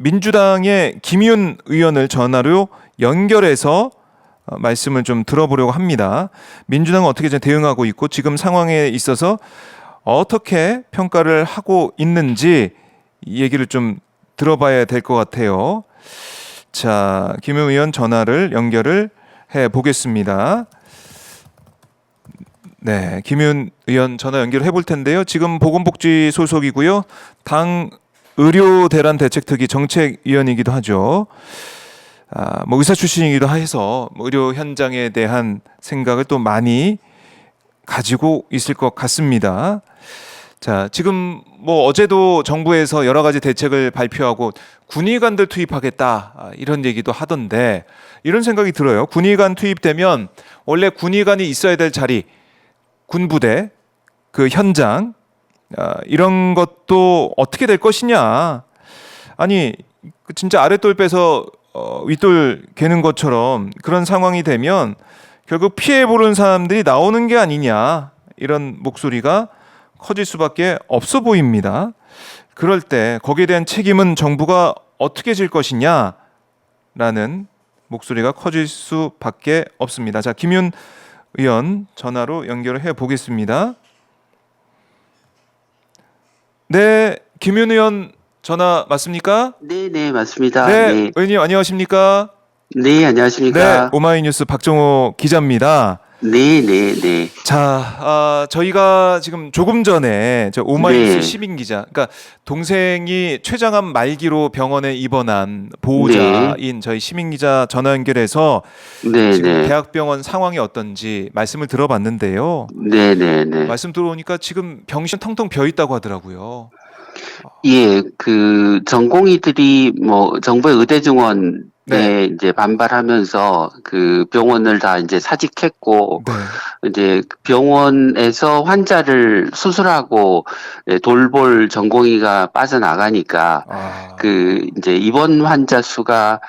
민주당의 김의훈 의원을 전화로 연결해서 말씀을 좀 들어보려고 합니다. 민주당은 어떻게 대응하고 있고 지금 상황에 있어서 어떻게 평가를 하고 있는지 이 얘기를 좀 들어봐야 될 것 같아요. 자, 김의훈 의원 전화를 연결을 해 보겠습니다. 네, 김의훈 의원 전화 연결해 볼 텐데요. 지금 보건복지 소속이고요. 당 의료대란 대책특위 정책위원이기도 하죠. 뭐 의사 출신이기도 해서 의료 현장에 대한 생각을 또 많이 가지고 있을 것 같습니다. 자, 지금 뭐 어제도 정부에서 여러 가지 대책을 발표하고 군의관들 투입하겠다 이런 얘기도 하던데 이런 생각이 들어요. 군의관 투입되면 원래 군의관이 있어야 될 자리, 군부대, 그 현장 이런 것도 어떻게 될 것이냐. 아니 진짜 아랫돌 빼서 윗돌 개는 것처럼 그런 상황이 되면 결국 피해 보는 사람들이 나오는 게 아니냐 이런 목소리가 커질 수밖에 없어 보입니다. 그럴 때 거기에 대한 책임은 정부가 어떻게 질 것이냐라는 목소리가 커질 수밖에 없습니다. 자, 김의훈 의원 전화로 연결을 해 보겠습니다. 네, 김의훈 의원 전화 맞습니까? 네, 맞습니다. 네, 네, 의원님 안녕하십니까? 네, 안녕하십니까? 네, 오마이뉴스 박정호 기자입니다. 네. 자, 저희가 지금 조금 전에 저 오마이뉴스 네. 시민 기자, 그러니까 동생이 췌장암 말기로 병원에 입원한 보호자인 저희 시민 기자 전화 연결해서 지금 네. 대학병원 상황이 어떤지 말씀을 들어봤는데요. 네. 말씀 들어오니까 지금 병실 텅텅 비어 있다고 하더라고요. 예, 그 전공의들이 뭐 정부의 의대 증원에 네. 이제 반발하면서 그 병원을 다 이제 사직했고 네. 이제 병원에서 환자를 수술하고 돌볼 전공의가 빠져나가니까 그 이제 입원 환자 수가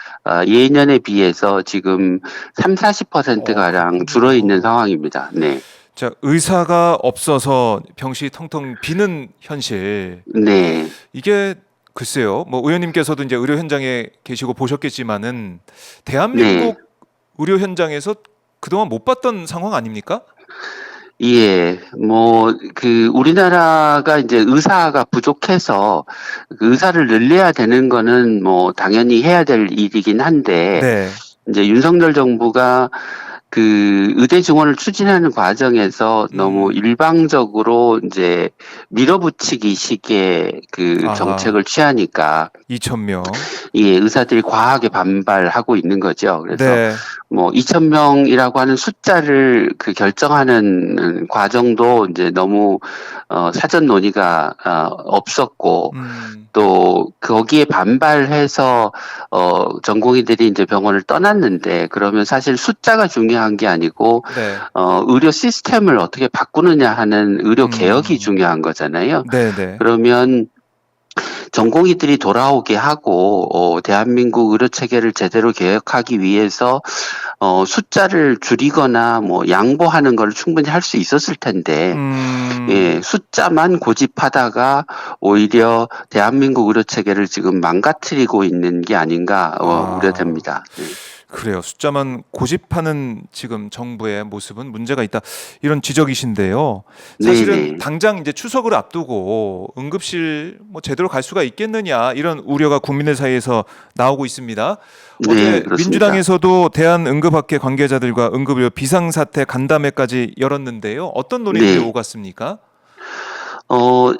예년에 비해서 지금 30-40% 가량 줄어 있는 상황입니다. 네. 자, 의사가 없어서 병실이 텅텅 비는 현실. 네. 이게 글쎄요. 뭐 의원님께서도 이제 의료 현장에 계시고 보셨겠지만은 대한민국 의료 현장에서 그동안 못 봤던 상황 아닙니까? 예, 뭐, 우리나라가 이제 의사가 부족해서 그 의사를 늘려야 되는 거는 뭐, 당연히 해야 될 일이긴 한데, 네. 이제 윤석열 정부가 그 의대 증원을 추진하는 과정에서 너무 일방적으로 이제 밀어붙이기 식의 그 아하. 정책을 취하니까 2,000명. 예, 의사들이 과하게 반발하고 있는 거죠. 그래서 네. 뭐 2,000명이라고 하는 숫자를 그 결정하는 과정도 이제 너무 사전 논의가 없었고 또 거기에 반발해서 전공의들이 이제 병원을 떠났는데 그러면 사실 숫자가 중요한 게 아니고 네. 의료 시스템을 어떻게 바꾸느냐 하는 의료 개혁이 중요한 거잖아요. 네. 그러면 전공의들이 돌아오게 하고 대한민국 의료 체계를 제대로 개혁하기 위해서 숫자를 줄이거나 뭐 양보하는 걸 충분히 할 수 있었을 텐데 예, 숫자만 고집하다가 오히려 대한민국 의료 체계를 지금 망가뜨리고 있는 게 아닌가 우려됩니다. 네. 그래요. 숫자만 고집하는 지금 정부의 모습은 문제가 있다. 이런 지적이신데요. 사실은 네네. 당장 이제 추석을 앞두고 응급실 뭐 제대로 갈 수가 있겠느냐 이런 우려가 국민들 사이에서 나오고 있습니다. 네, 어제 그렇습니다. 민주당에서도 대한응급학회 관계자들과 응급의료 비상사태 간담회까지 열었는데요. 어떤 논의들이 네. 오갔습니까?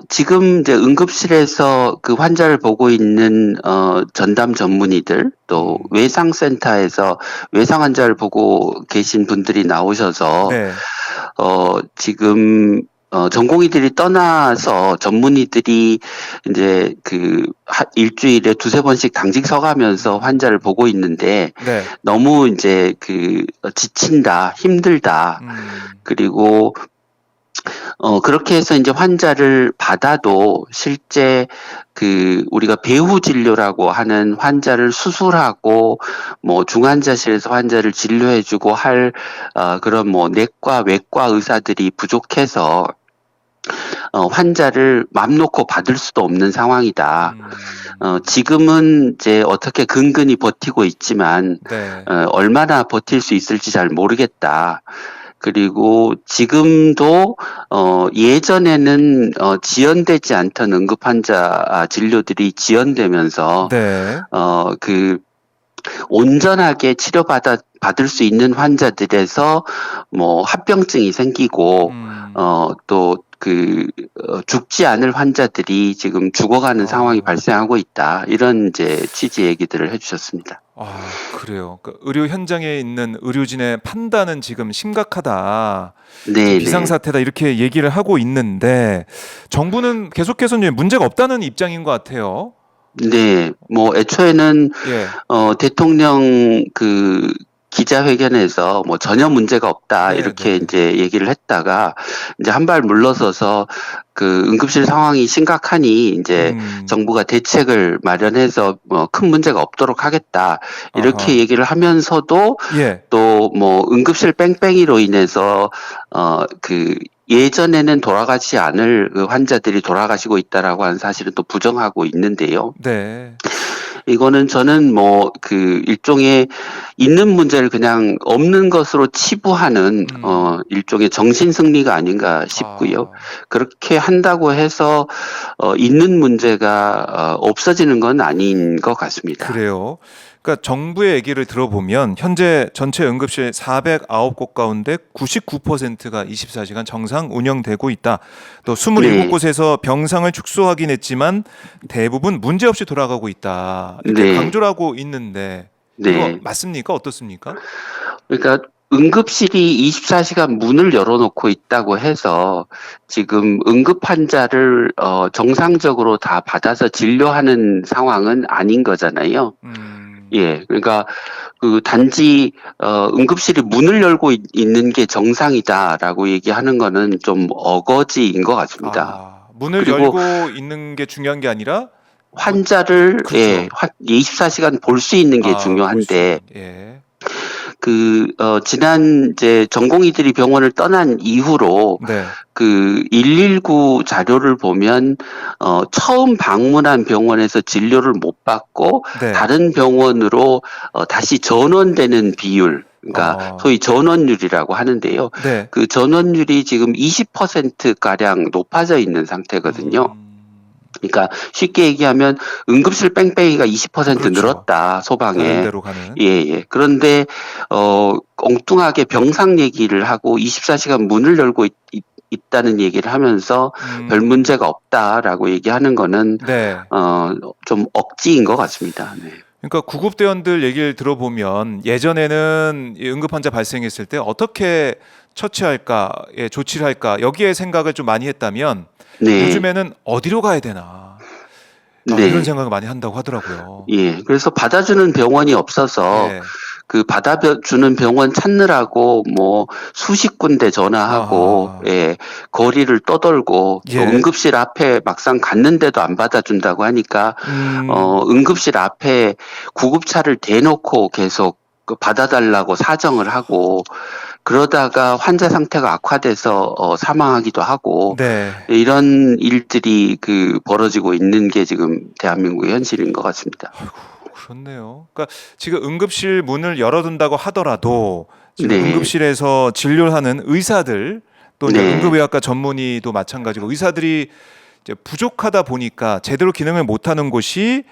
지금 이제 응급실에서 그 환자를 보고 있는 전담 전문의들 또 외상센터에서 외상 환자를 보고 계신 분들이 나오셔서 네. 지금 전공의들이 떠나서 전문의들이 이제 일주일에 2-3번씩 당직 서가면서 환자를 보고 있는데 네. 너무 이제 지친다, 힘들다. 그리고 그렇게 해서 이제 환자를 받아도 실제 우리가 배후 진료라고 하는 환자를 수술하고 뭐 중환자실에서 환자를 진료해주고 할 그런 뭐 내과, 외과 의사들이 부족해서 환자를 맘 놓고 받을 수도 없는 상황이다. 음, 지금은 이제 어떻게 근근히 버티고 있지만 네. 얼마나 버틸 수 있을지 잘 모르겠다. 그리고 지금도 예전에는 지연되지 않던 응급 환자 진료들이 지연되면서 네. 그 온전하게 받을 수 있는 환자들에서 뭐 합병증이 생기고 음, 또 죽지 않을 환자들이 지금 죽어가는 상황이 아, 발생하고 있다. 이런 이제 취지 얘기들을 해주셨습니다. 그래요. 그러니까 의료 현장에 있는 의료진의 판단은 지금 심각하다. 지금 네네. 비상사태다 이렇게 얘기를 하고 있는데 정부는 계속해서 이제 문제가 없다는 입장인 것 같아요. 네. 뭐 애초에는 예. 대통령 기자회견에서 뭐 전혀 문제가 없다 네, 이렇게 네. 이제 얘기를 했다가 이제 한 발 물러서서 응급실 상황이 심각하니 이제 음, 정부가 대책을 마련해서 큰 문제가 없도록 하겠다 이렇게 아하. 얘기를 하면서도 예. 또 뭐 응급실 뺑뺑이로 인해서 예전에는 돌아가지 않을 환자들이 돌아가시고 있다라고 하는 사실은 또 부정하고 있는데요. 네. 이거는 저는 뭐 일종의 있는 문제를 그냥 없는 것으로 치부하는 일종의 정신 승리가 아닌가 싶고요. 아, 그렇게 한다고 해서 있는 문제가 없어지는 건 아닌 것 같습니다. 그래요. 그러니까 정부의 얘기를 들어보면 현재 전체 응급실 409곳 가운데 99%가 24시간 정상 운영되고 있다. 또 네, 27곳에서 병상을 축소하긴 했지만 대부분 문제없이 돌아가고 있다. 이렇게 네, 강조를 하고 있는데 이거 네. 맞습니까? 어떻습니까? 그러니까 응급실이 24시간 문을 열어놓고 있다고 해서 지금 응급 환자를 정상적으로 다 받아서 진료하는 상황은 아닌 거잖아요. 음, 예, 그러니까 단지 응급실이 문을 열고 있는 게 정상이다라고 얘기하는 거는 좀 어거지인 것 같습니다. 문을 그리고 열고 있는 게 중요한 게 아니라 뭐 환자를 그렇죠. 24시간 볼 수 있는 게 볼 수 중요한데 있는 예. 지난 이제 전공의들이 병원을 떠난 이후로 네. 119 자료를 보면 처음 방문한 병원에서 진료를 못 받고 네. 다른 병원으로 다시 전원되는 비율, 그러니까 어, 소위 전원율이라고 하는데요. 네. 그 전원율이 지금 20%가량 높아져 있는 상태거든요. 음, 그러니까 쉽게 얘기하면 응급실 뺑뺑이가 20% 그렇죠. 늘었다, 다른 소방에. 데로 가는. 예, 예. 그런데, 엉뚱하게 병상 얘기를 하고 24시간 문을 열고 있다는 얘기를 하면서 별 음, 문제가 없다라고 얘기하는 거는, 네. 좀 억지인 것 같습니다. 네. 그러니까 구급대원들 얘기를 들어보면 예전에는 이 응급 환자 발생했을 때 어떻게 처치할까, 예, 조치를 할까 여기에 생각을 좀 많이 했다면 네. 요즘에는 어디로 가야 되나 이런 네. 생각을 많이 한다고 하더라고요. 예. 그래서 받아주는 병원이 없어서 예. 받아주는 병원 찾느라고 뭐 수십 군데 전화하고, 아, 예, 거리를 떠돌고 또 예. 응급실 앞에 막상 갔는데도 안 받아준다고 하니까, 음, 응급실 앞에 구급차를 대놓고 계속 받아달라고 사정을 하고 그러다가 환자 상태가 악화돼서 사망하기도 하고 네. 이런 일들이 벌어지고 있는 게 지금 대한민국의 현실인 것 같습니다. 그렇네요. 그러니까 지금 응급실 문을 열어둔다고 하더라도 지금 네, 응급실에서 진료를 하는 의사들 또 이제 네, 응급의학과 전문의도 마찬가지고 의사들이 이제 부족하다 보니까 제대로 기능을 못하는 곳이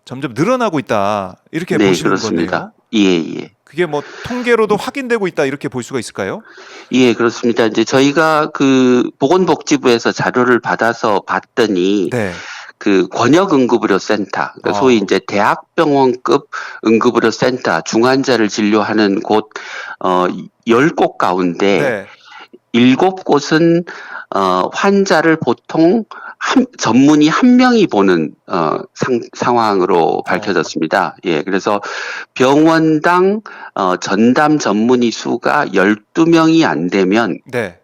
점점 늘어나고 있다 이렇게 네, 보시는 그렇습니다. 거네요. 예, 예. 그게 뭐 통계로도 확인되고 있다 이렇게 볼 수가 있을까요? 예, 그렇습니다. 이제 저희가 보건복지부에서 자료를 받아서 봤더니 네. 권역응급의료센터, 그러니까 소위 아, 이제 대학병원급 응급의료센터, 중환자를 진료하는 곳, 10곳 가운데 네. 7곳은 환자를 보통 전문의 한 명이 보는 상황으로 어, 밝혀졌습니다. 예, 그래서 병원당 전담 전문의 수가 12명이 안 되면 네.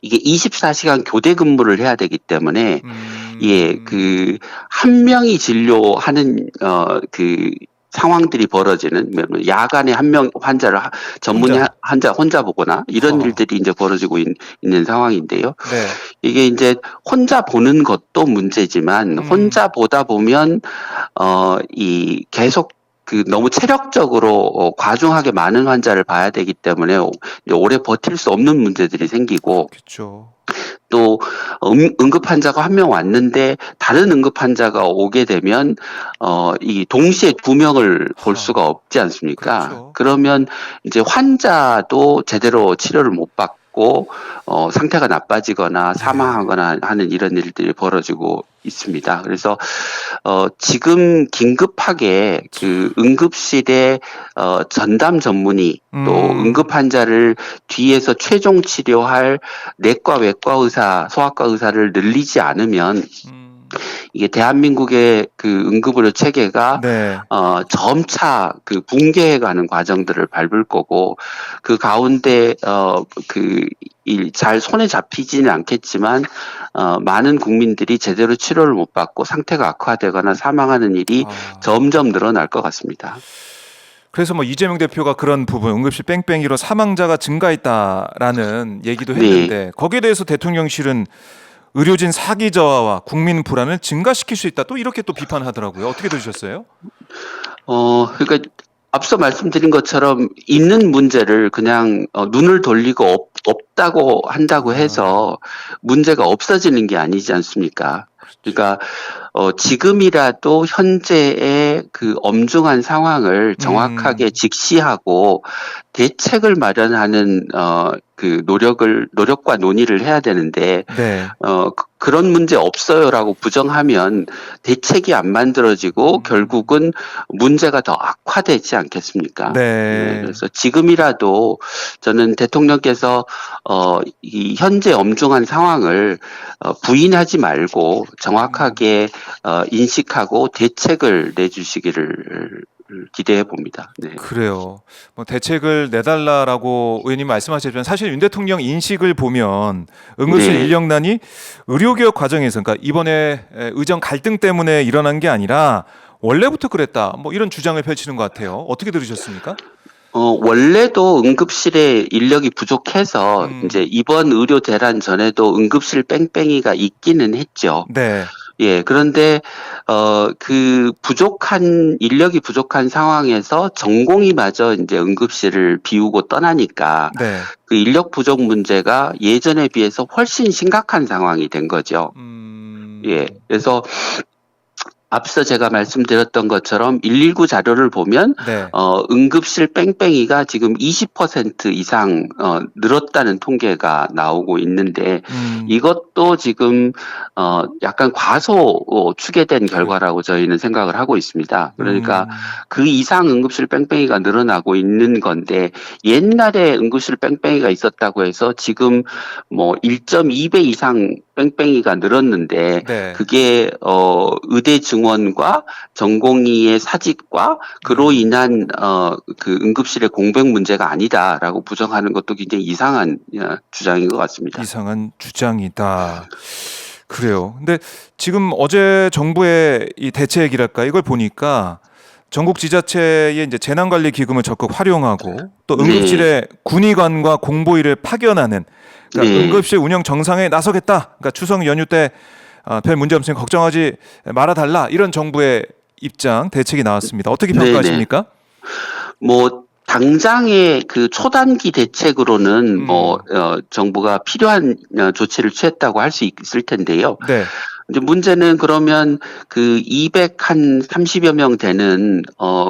이게 24시간 교대 근무를 해야 되기 때문에 예, 음, 한 명이 진료하는 상황들이 벌어지는 야간에 한 명 환자를 전문의 환자 혼자 보거나 이런 일들이 이제 벌어지고 있는 상황인데요. 네. 이게 이제 혼자 보는 것도 문제지만 혼자 보다 보면 이 계속 그 너무 체력적으로 과중하게 많은 환자를 봐야 되기 때문에 이제 오래 버틸 수 없는 문제들이 생기고 그렇죠. 또 응급 환자가 한 명 왔는데 다른 응급 환자가 오게 되면 이 동시에 두 명을 볼 수가 없지 않습니까? 그렇죠. 그러면 이제 환자도 제대로 치료를 못 받고 상태가 나빠지거나 사망하거나 하는 이런 일들이 벌어지고 있습니다. 그래서 지금 긴급하게 그 응급실에 전담 전문의 또 응급 환자를 뒤에서 최종 치료할 내과, 외과 의사, 소아과 의사를 늘리지 않으면 이게 대한민국의 그 응급의료 체계가 네. 점차 그 붕괴해가는 과정들을 밟을 거고 그 가운데 잘 손에 잡히지는 않겠지만 많은 국민들이 제대로 치료를 못 받고 상태가 악화되거나 사망하는 일이 점점 늘어날 것 같습니다. 그래서 뭐 이재명 대표가 그런 부분 응급실 뺑뺑이로 사망자가 증가했다라는 얘기도 했는데 거기에 대해서 대통령실은 의료진 사기 저하와 국민 불안을 증가시킬 수 있다. 또 이렇게 또 비판하더라고요. 어떻게 들으셨어요? 그러니까 앞서 말씀드린 것처럼 있는 문제를 그냥 눈을 돌리고 없다고 한다고 해서 문제가 없어지는 게 아니지 않습니까? 그러니까 지금이라도 현재의 그 엄중한 상황을 정확하게 직시하고 대책을 마련하는 그 노력과 논의를 해야 되는데 네. 그런 문제 없어요라고 부정하면 대책이 안 만들어지고 결국은 문제가 더 악화되지 않겠습니까? 네. 그래서 지금이라도 저는 대통령께서 이 현재 엄중한 상황을 부인하지 말고 정확하게 인식하고 대책을 내주시기를 기대해 봅니다. 네. 그래요. 뭐 대책을 내달라라고 의원님 말씀하셨지만 사실 윤 대통령 인식을 보면 응급실 네. 인력난이 의료개혁 과정에서 그러니까 이번에 의정 갈등 때문에 일어난 게 아니라 원래부터 그랬다. 뭐 이런 주장을 펼치는 것 같아요. 어떻게 들으셨습니까? 원래도 응급실에 인력이 부족해서 이제 이번 의료 대란 전에도 응급실 뺑뺑이가 있기는 했죠. 네. 예, 그런데 그 인력이 부족한 상황에서 전공의마저 이제 응급실을 비우고 떠나니까 네. 그 인력 부족 문제가 예전에 비해서 훨씬 심각한 상황이 된 거죠. 예, 그래서 앞서 제가 말씀드렸던 것처럼 119 자료를 보면 네. 응급실 뺑뺑이가 지금 20% 이상 늘었다는 통계가 나오고 있는데 이것도 지금 약간 과소 추계된 결과라고 저희는 생각을 하고 있습니다. 그러니까 그 이상 응급실 뺑뺑이가 늘어나고 있는 건데 옛날에 응급실 뺑뺑이가 있었다고 해서 지금 뭐 1.2배 이상 뺑뺑이가 늘었는데 네. 그게 의대 증원과 전공의의 사직과 그로 인한 그 응급실의 공백 문제가 아니다라고 부정하는 것도 굉장히 이상한 주장인 것 같습니다. 이상한 주장이다. 그래요. 근데 지금 어제 정부의 이 대책이랄까 이걸 보니까 전국 지자체의 이제 재난관리 기금을 적극 활용하고 또 응급실에 군의관과 공보위를 파견하는 그러니까 응급실 운영 정상에 나서겠다. 그러니까 추석 연휴 때 별 문제 없으니 걱정하지 말아달라 이런 정부의 입장 대책이 나왔습니다. 어떻게 평가하십니까? 뭐 당장의 그 초단기 대책으로는 정부가 필요한 조치를 취했다고 할 수 있을 텐데요. 네. 이제 문제는 그러면 그 230여 명 되는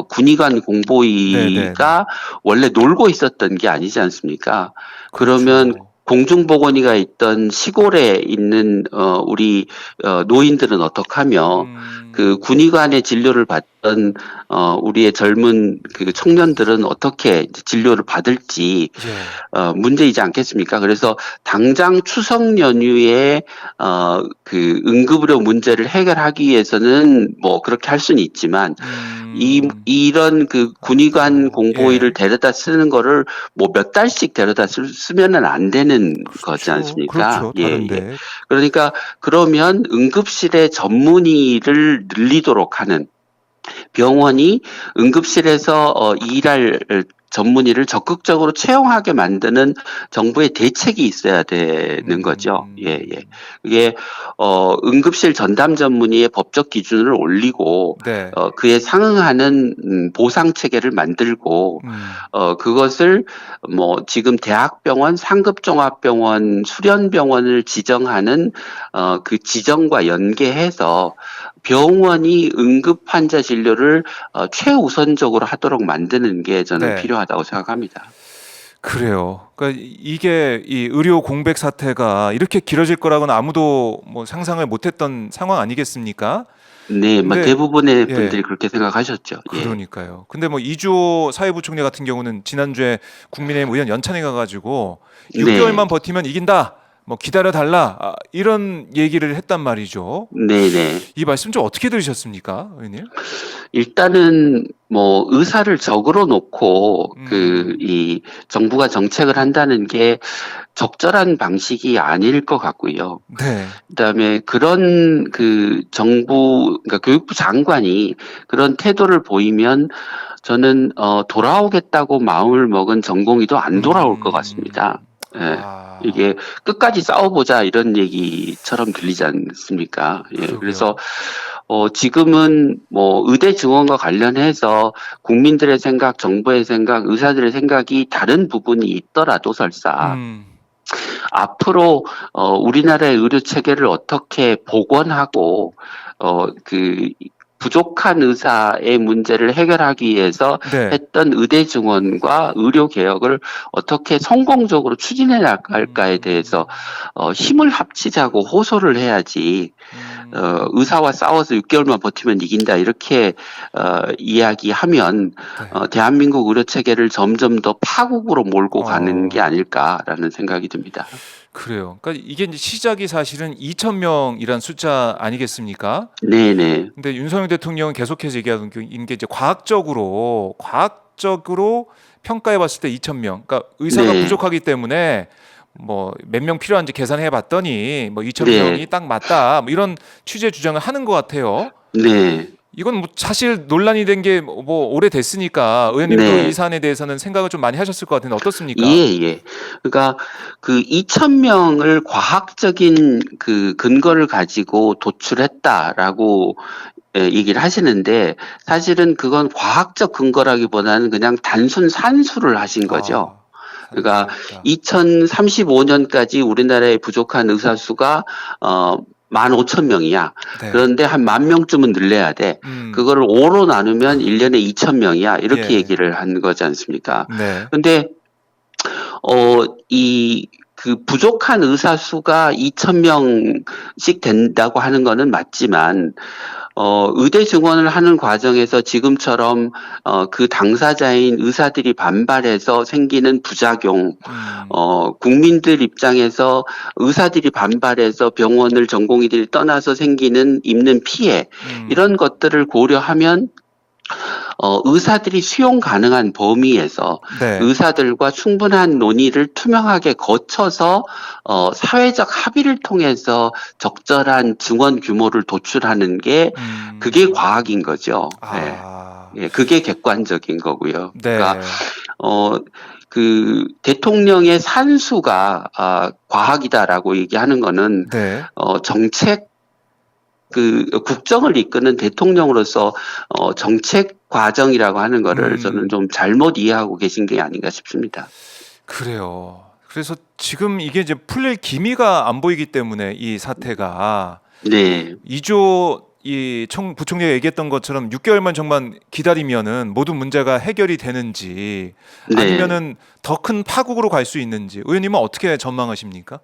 군의관 공보위가 원래 놀고 있었던 게 아니지 않습니까? 그러면 공중보건의가 있던 시골에 있는 우리 노인들은 어떡하며 그 군의관의 진료를 받던 우리의 젊은 그 청년들은 어떻게 진료를 받을지 문제이지 않겠습니까? 그래서 당장 추석 연휴에 그 응급의료 문제를 해결하기 위해서는 뭐 그렇게 할 수는 있지만 이런 그 군의관 공보위를 데려다 쓰는 거를 뭐 몇 달씩 데려다 쓰면은 안 되는 거지 않습니까? 그렇죠. 다른데. 그러니까 그러면 응급실의 전문의를 늘리도록 하는 병원이 응급실에서 일할 전문의를 적극적으로 채용하게 만드는 정부의 대책이 있어야 되는 거죠. 예, 예. 이게 응급실 전담 전문의의 법적 기준을 올리고 네. 그에 상응하는 보상 체계를 만들고 그것을 뭐 지금 대학병원, 상급종합병원, 수련병원을 지정하는 그 지정과 연계해서 병원이 응급 환자 진료를 최우선적으로 하도록 만드는 게 저는 네. 필요하다고 생각합니다. 그래요. 그러니까 이게 이 의료 공백 사태가 이렇게 길어질 거라고는 아무도 뭐 상상을 못했던 상황 아니겠습니까? 네, 뭐 근데 대부분의 예, 분들이 그렇게 생각하셨죠. 예. 그러니까요. 근데 뭐 이주호 사회부총리 같은 경우는 지난주에 국민의힘 의원 연찬회 가가지고 네, 6개월만 버티면 이긴다. 뭐 기다려 달라. 이런 얘기를 했단 말이죠. 네, 네. 이 말씀 좀 어떻게 들으셨습니까, 의원님? 일단은 뭐 의사를 적으로 놓고 음, 이 정부가 정책을 한다는 게 적절한 방식이 아닐 것 같고요. 네, 그다음에 그런 정부, 그러니까 교육부 장관이 그런 태도를 보이면 저는 돌아오겠다고 마음을 먹은 전공의도 안 돌아올 것 같습니다. 예. 아, 이게 끝까지 싸워보자 이런 얘기처럼 들리지 않습니까? 예. 그러게요. 그래서 지금은 뭐 의대 증원과 관련해서 국민들의 생각, 정부의 생각, 의사들의 생각이 다른 부분이 있더라도 설사 음, 앞으로 우리나라의 의료 체계를 어떻게 복원하고 그 부족한 의사의 문제를 해결하기 위해서 네. 했던 의대 증원과 의료 개혁을 어떻게 성공적으로 추진해 나갈까에 대해서 힘을 합치자고 호소를 해야지 의사와 싸워서 6개월만 버티면 이긴다 이렇게 이야기하면 네. 대한민국 의료 체계를 점점 더 파국으로 몰고 가는 게 어, 아닐까라는 생각이 듭니다. 그래요. 그러니까 이게 이제 시작이 사실은 2천 명이란 숫자 아니겠습니까? 네네. 근데 윤석열 대통령은 계속해서 얘기하는 게 이제 과학적으로 평가해 봤을 때 2천 명. 그러니까 의사가 네. 부족하기 때문에 뭐 몇 명 필요한지 계산해 봤더니 뭐 2천 네. 명이 딱 맞다. 뭐 이런 취재 주장을 하는 것 같아요. 네. 이건 뭐 사실 논란이 된 게 뭐 오래됐으니까 의원님도 이 네. 사안에 대해서는 생각을 좀 많이 하셨을 것 같은데 어떻습니까? 예, 예. 그러니까 2,000명을 과학적인 근거를 가지고 도출했다라고 얘기를 하시는데 사실은 그건 과학적 근거라기보다는 그냥 단순 산수를 하신 거죠. 아, 그러니까 산수했다. 2035년까지 우리나라의 부족한 의사 수가 15,000명이야. 네. 그런데 한 10,000명쯤은 늘려야 돼. 음. 그거를 5로 나누면 1년에 2,000명이야. 이렇게 예. 얘기를 한 거지 않습니까? 네. 근데 부족한 의사 수가 2,000명씩 된다고 하는 거는 맞지만 의대 증원을 하는 과정에서 지금처럼 그 당사자인 의사들이 반발해서 생기는 부작용, 음. 국민들 입장에서 의사들이 반발해서 병원을 전공의들이 떠나서 생기는 입는 피해, 음. 이런 것들을 고려하면 의사들이 수용 가능한 범위에서 네. 의사들과 충분한 논의를 투명하게 거쳐서 사회적 합의를 통해서 적절한 증원 규모를 도출하는 게 그게 과학인 거죠. 예. 아. 예, 그게 객관적인 거고요. 그러니까 네. 대통령의 산수가 과학이다라고 얘기하는 거는 네. 정책 국정을 이끄는 대통령으로서 정책 과정이라고 하는 거를 저는 좀 잘못 이해하고 계신 게 아닌가 싶습니다. 그래요. 그래서 지금 이게 이제 풀릴 기미가 안 보이기 때문에 이 사태가 네, 이조 부총리가 얘기했던 것처럼 6개월만 정말 기다리면은 모든 문제가 해결이 되는지 네. 아니면은 더 큰 파국으로 갈 수 있는지 의원님은 어떻게 전망하십니까?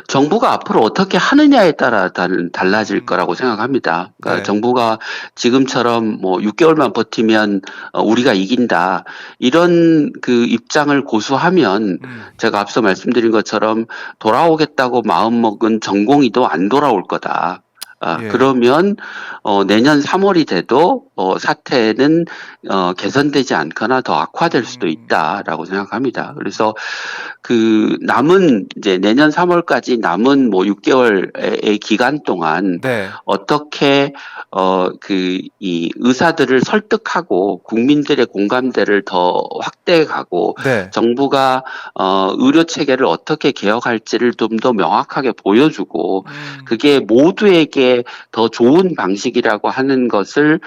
정부가 앞으로 어떻게 하느냐에 따라 달라질 거라고 생각합니다. 그러니까 네. 정부가 지금처럼 뭐 6개월만 버티면 우리가 이긴다 이런 입장을 고수하면 제가 앞서 말씀드린 것처럼 돌아오겠다고 마음먹은 전공의도 안 돌아올 거다. 예. 그러면 내년 3월이 돼도 사태는 개선되지 않거나 더 악화될 수도 있다라고 생각합니다. 그래서 그 남은 이제 내년 3월까지 남은 뭐 6개월의 기간 동안 네. 어떻게 이 의사들을 설득하고 국민들의 공감대를 더 확대해가고 네. 정부가 의료 체계를 어떻게 개혁할지를 좀 더 명확하게 보여주고 그게 모두에게 더 좋은 방식이라고 하는 것을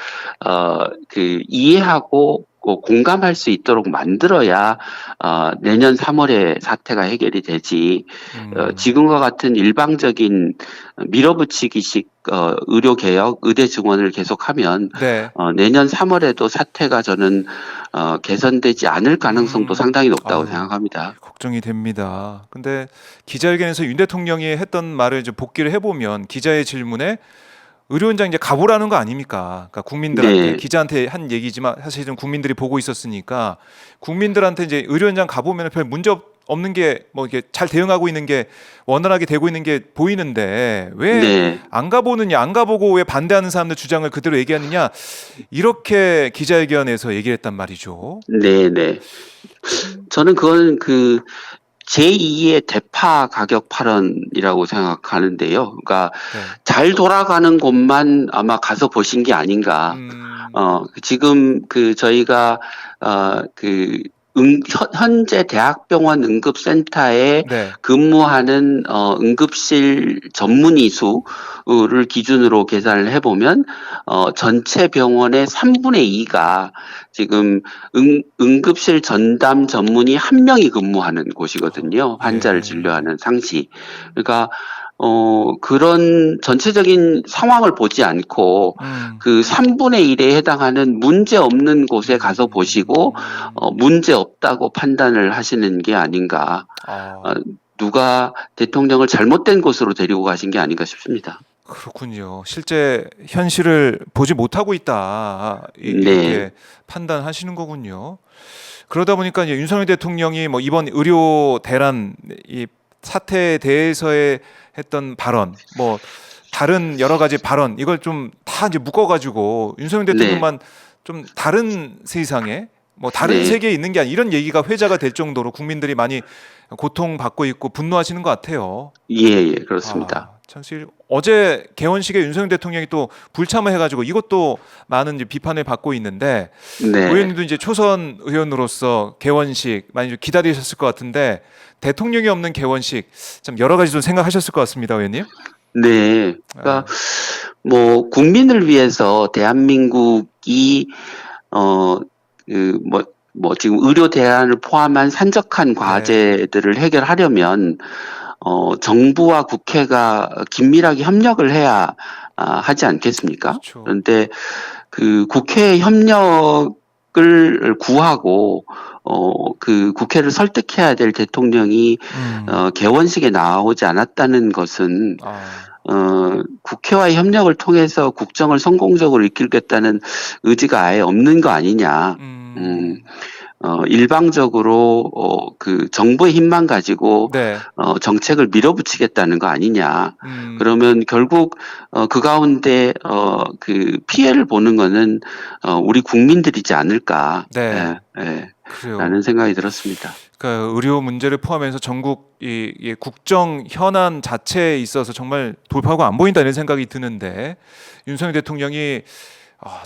이해하고 공감할 수 있도록 만들어야 내년 3월에 사태가 해결이 되지. 지금과 같은 일방적인 밀어붙이기식 의료 개혁, 의대 증원을 계속하면 네. 내년 3월에도 사태가 저는 개선되지 않을 가능성도 상당히 높다고 아유. 생각합니다. 걱정이 됩니다. 근데 기자회견에서 윤 대통령이 했던 말을 좀 복기를 해보면 기자의 질문에 의료 현장 이제 가보라는 거 아닙니까? 그러니까 국민들한테 네. 기자한테 한 얘기지만 사실은 국민들이 보고 있었으니까 국민들한테 이제 의료 현장 가보면 별 문제 없는 게 뭐 이게 잘 대응하고 있는 게 원활하게 되고 있는 게 보이는데 왜 네. 안 가보느냐, 안 가보고 왜 반대하는 사람들 주장을 그대로 얘기하느냐 이렇게 기자회견에서 얘기를 했단 말이죠. 네. 저는 그건 제2의 대파 가격 발언이라고 생각하는데요. 그러니까 네. 잘 돌아가는 곳만 아마 가서 보신 게 아닌가. 지금 저희가 현재 대학병원 응급센터에 네. 근무하는 응급실 전문의 수를 기준으로 계산을 해보면 전체 병원의 3분의 2가 지금 응급실 전담 전문의 한 명이 근무하는 곳이거든요. 환자를 진료하는 상시. 그러니까 그런 전체적인 상황을 보지 않고 그 3분의 1에 해당하는 문제 없는 곳에 가서 보시고 문제 없다고 판단을 하시는 게 아닌가. 누가 대통령을 잘못된 곳으로 데리고 가신 게 아닌가 싶습니다. 그렇군요. 실제 현실을 보지 못하고 있다. 이렇게 네. 판단하시는 거군요. 그러다 보니까 이제 윤석열 대통령이 뭐 이번 의료 대란 이 사태에 대해서의 했던 발언, 뭐 다른 여러 가지 발언 이걸 좀 다 이제 묶어가지고 윤석열 대통령만 좀 다른 세상에 뭐 다른 네. 세계에 있는 게 아니라 이런 얘기가 회자가 될 정도로 국민들이 많이 고통받고 있고 분노하시는 것 같아요. 예, 그렇습니다. 사실 어제 개원식에 윤석열 대통령이 또 불참을 해가지고 이것도 많은 이제 비판을 받고 있는데 네. 의원님도 이제 초선 의원으로서 개원식 많이 좀 기다리셨을 것 같은데 대통령이 없는 개원식 참 여러 가지 좀 생각하셨을 것 같습니다, 의원님. 네. 그러니까 뭐 국민을 위해서 대한민국이 지금 의료 대안을 포함한 산적한 과제들을 해결하려면 정부와 국회가 긴밀하게 협력을 해야 하지 않겠습니까? 그렇죠. 그런데 국회의 협력을 구하고 국회를 설득해야 될 대통령이 개원식에 나오지 않았다는 것은 국회와의 협력을 통해서 국정을 성공적으로 이끌겠다는 의지가 아예 없는 거 아니냐. 일방적으로 정부의 힘만 가지고 네. 정책을 밀어붙이겠다는 거 아니냐. 그러면 결국 그 가운데 피해를 보는 거는 우리 국민들이지 않을까. 네. 그래요. 라는 생각이 들었습니다. 그러니까 의료 문제를 포함해서 전국 이 국정 현안 자체에 있어서 정말 돌파구가 안 보인다 이런 생각이 드는데 윤석열 대통령이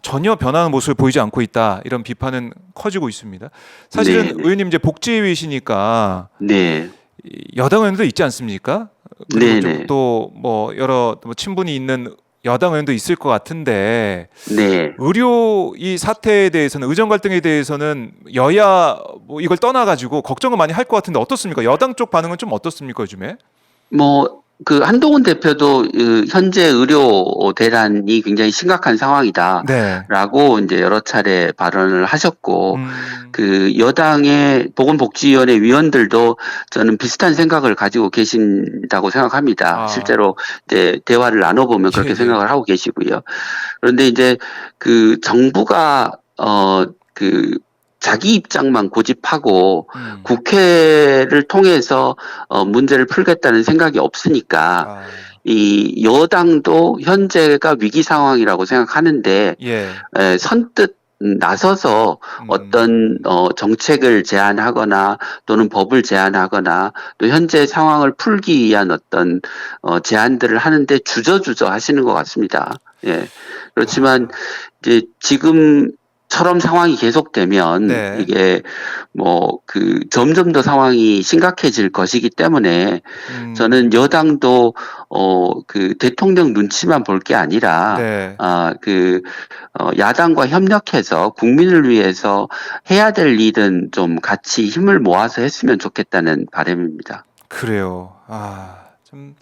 전혀 변하는 모습을 보이지 않고 있다 이런 비판은 커지고 있습니다. 사실은 의원님 이제 복지위시니까 여당 의원도 있지 않습니까? 그리고 또 뭐 여러 친분이 있는 여당 의원도 있을 것 같은데 의료 이 사태에 대해서는 의정 갈등에 대해서는 여야 뭐 이걸 떠나가지고 걱정을 많이 할 것 같은데 어떻습니까? 여당 쪽 반응은 좀 어떻습니까 요즘에? 한동훈 대표도 현재 의료 대란이 굉장히 심각한 상황이다라고 이제 여러 차례 발언을 하셨고 여당의 보건복지위원회 위원들도 저는 비슷한 생각을 가지고 계신다고 생각합니다. 실제로 이제 대화를 나눠보면 그렇게 생각을 하고 계시고요. 그런데 이제 정부가 자기 입장만 고집하고 국회를 통해서 문제를 풀겠다는 생각이 없으니까 이 여당도 현재가 위기 상황이라고 생각하는데 예. 선뜻 나서서 어떤 정책을 제안하거나 또는 법을 제안하거나 또 현재 상황을 풀기 위한 어떤 제안들을 하는데 주저주저 하시는 것 같습니다. 예. 그렇지만 이제 지금처럼 상황이 계속되면 네. 이게 뭐 점점 더 상황이 심각해질 것이기 때문에 저는 여당도 대통령 눈치만 볼 게 아니라 네. 야당과 협력해서 국민을 위해서 해야 될 일은 좀 같이 힘을 모아서 했으면 좋겠다는 바람입니다. 그래요. 좀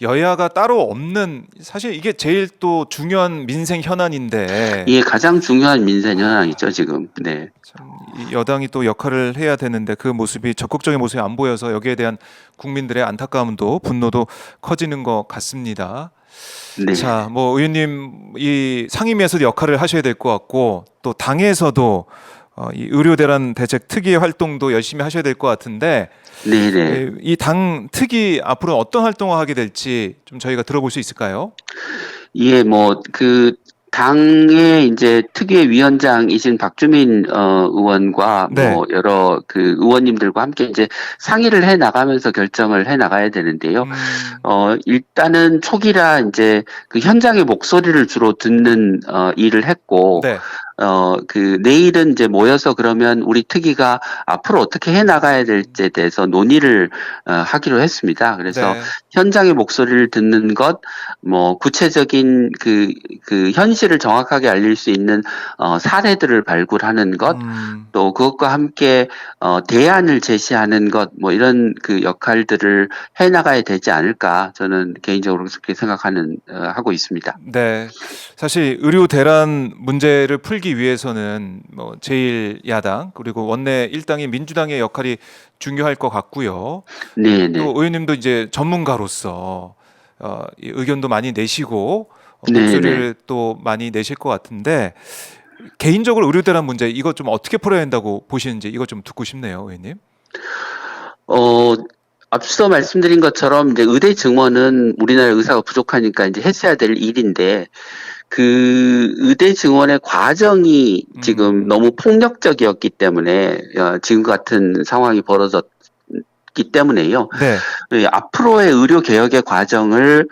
여야가 따로 없는 사실 이게 제일 또 중요한 민생 현안인데 이게 가장 중요한 민생 현안이죠, 지금. 네. 참 이 여당이 또 역할을 해야 되는데 그 모습이 적극적인 모습이 안 보여서 여기에 대한 국민들의 안타까움도 분노도 커지는 것 같습니다. 네. 자, 뭐 의원님 이 상임위에서도 역할을 하셔야 될 것 같고 또 당에서도 이 의료 대란 대책 특위의 활동도 열심히 하셔야 될 것 같은데 네네. 이 당 특위 앞으로 어떤 활동을 하게 될지 좀 저희가 들어볼 수 있을까요? 예, 당의 이제 특위의 위원장이신 박주민 의원과 네. 뭐 여러 의원님들과 함께 이제 상의를 해 나가면서 결정을 해 나가야 되는데요. 일단은 초기라 이제 현장의 목소리를 주로 듣는 일을 했고 네. 내일은 이제 모여서 그러면 우리 특위가 앞으로 어떻게 해 나가야 될지에 대해서 논의를 하기로 했습니다. 그래서 네. 현장의 목소리를 듣는 것, 뭐 구체적인 현실을 정확하게 알릴 수 있는 사례들을 발굴하는 것, 또 그것과 함께 대안을 제시하는 것, 뭐 이런 역할들을 해 나가야 되지 않을까 저는 개인적으로 그렇게 하고 있습니다. 네. 사실 의료 대란 문제를 풀기 위해서는 뭐 제1야당 그리고 원내 일당인 민주당의 역할이 중요할 것 같고요. 네네. 또 의원님도 이제 전문가로서 이 의견도 많이 내시고 네네. 목소리를 또 많이 내실 것 같은데 개인적으로 의료 대란 문제 이거 좀 어떻게 풀어야 한다고 보시는지 이거 좀 듣고 싶네요, 의원님. 앞서 말씀드린 것처럼 이제 의대 증원은 우리나라 의사가 부족하니까 이제 했어야 될 일인데 의대 증원의 과정이 지금 너무 폭력적이었기 때문에 지금 같은 상황이 벌어졌기 때문에요. 네. 앞으로의 의료 개혁의 과정을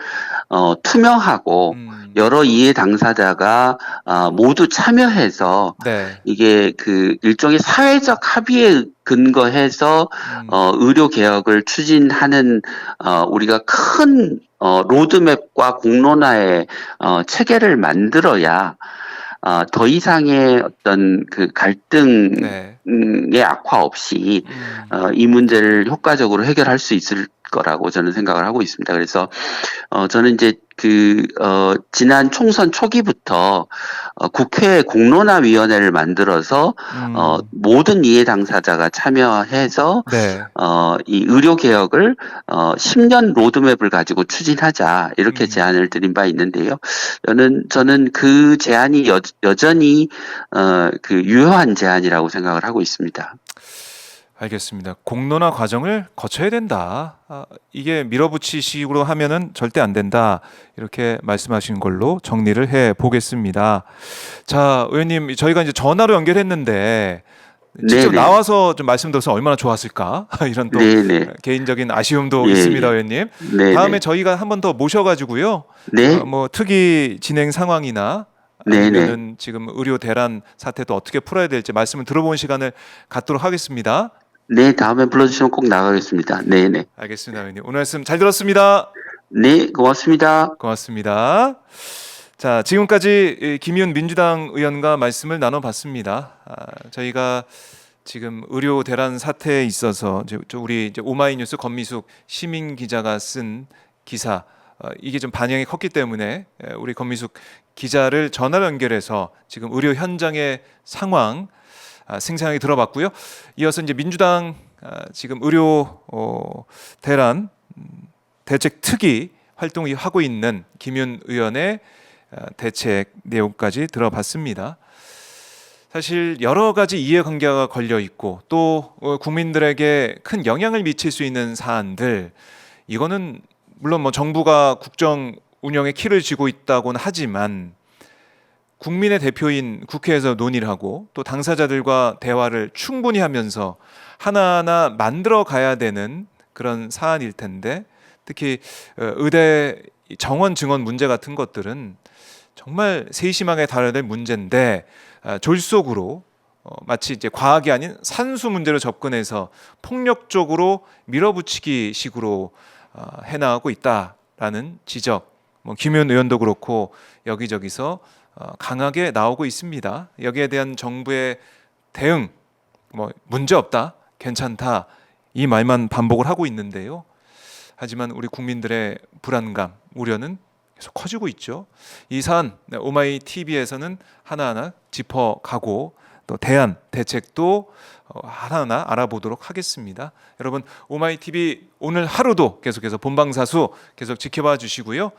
투명하고 여러 이해 당사자가 모두 참여해서 네. 이게 일종의 사회적 합의에 근거해서 의료 개혁을 추진하는 우리가 큰 로드맵과 공론화의 체계를 만들어야 더 이상의 어떤 갈등의 네. 악화 없이 이 문제를 효과적으로 해결할 수 있을 거라고 저는 생각을 하고 있습니다. 그래서 저는 이제 지난 총선 초기부터 국회 공론화위원회를 만들어서 모든 이해 당사자가 참여해서 네. 이 의료 개혁을 10년 로드맵을 가지고 추진하자 이렇게 제안을 드린 바 있는데요. 저는 그 제안이 여전히 유효한 제안이라고 생각을 하고 있습니다. 알겠습니다. 공론화 과정을 거쳐야 된다. 이게 밀어붙이식으로 하면은 절대 안 된다. 이렇게 말씀하신 걸로 정리를 해 보겠습니다. 자, 의원님, 저희가 이제 전화로 연결했는데 직접 네네. 나와서 좀 말씀드려서 얼마나 좋았을까? 이런 또 네네. 개인적인 아쉬움도 예, 있습니다, 예. 의원님. 네네. 다음에 저희가 한 번 더 모셔가지고요. 네. 뭐 특위 진행 상황이나 네네. 아니면은 지금 의료 대란 사태도 어떻게 풀어야 될지 말씀을 들어보는 시간을 갖도록 하겠습니다. 네, 다음에 불러주시면 꼭 나가겠습니다. 네네. 알겠습니다, 의원님. 오늘 말씀 잘 들었습니다. 네, 고맙습니다. 고맙습니다. 자, 지금까지 김윤 민주당 의원과 말씀을 나눠봤습니다. 저희가 지금 의료 대란 사태에 있어서 우리 이제 오마이뉴스 권미숙 시민 기자가 쓴 기사 이게 좀 반영이 컸기 때문에 우리 권미숙 기자를 전화로 연결해서 지금 의료 현장의 상황 생생하게 들어봤고요. 이어서 이제 민주당 지금 의료 대란 대책 특위 활동이 하고 있는 김윤 의원의 대책 내용까지 들어봤습니다. 사실 여러 가지 이해관계가 걸려 있고 또 국민들에게 큰 영향을 미칠 수 있는 사안들 이거는 물론 뭐 정부가 국정 운영에 키를 쥐고 있다고는 하지만 국민의 대표인 국회에서 논의를 하고 또 당사자들과 대화를 충분히 하면서 하나하나 만들어 가야 되는 그런 사안일 텐데 특히 의대 정원 증원 문제 같은 것들은 정말 세심하게 다뤄야 될 문제인데 졸속으로 마치 이제 과학이 아닌 산수 문제로 접근해서 폭력적으로 밀어붙이기 식으로 해나가고 있다라는 지적, 뭐 김현 의원도 그렇고 여기저기서 강하게 나오고 있습니다. 여기에 대한 정부의 대응, 뭐 문제 없다, 괜찮다 이 말만 반복을 하고 있는데요. 하지만 우리 국민들의 불안감, 우려는 계속 커지고 있죠. 이 사안 오마이 TV에서는 하나하나 짚어가고 또 대안 대책도 하나하나 알아보도록 하겠습니다. 여러분 오마이 TV 오늘 하루도 계속해서 본방사수 계속 지켜봐 주시고요.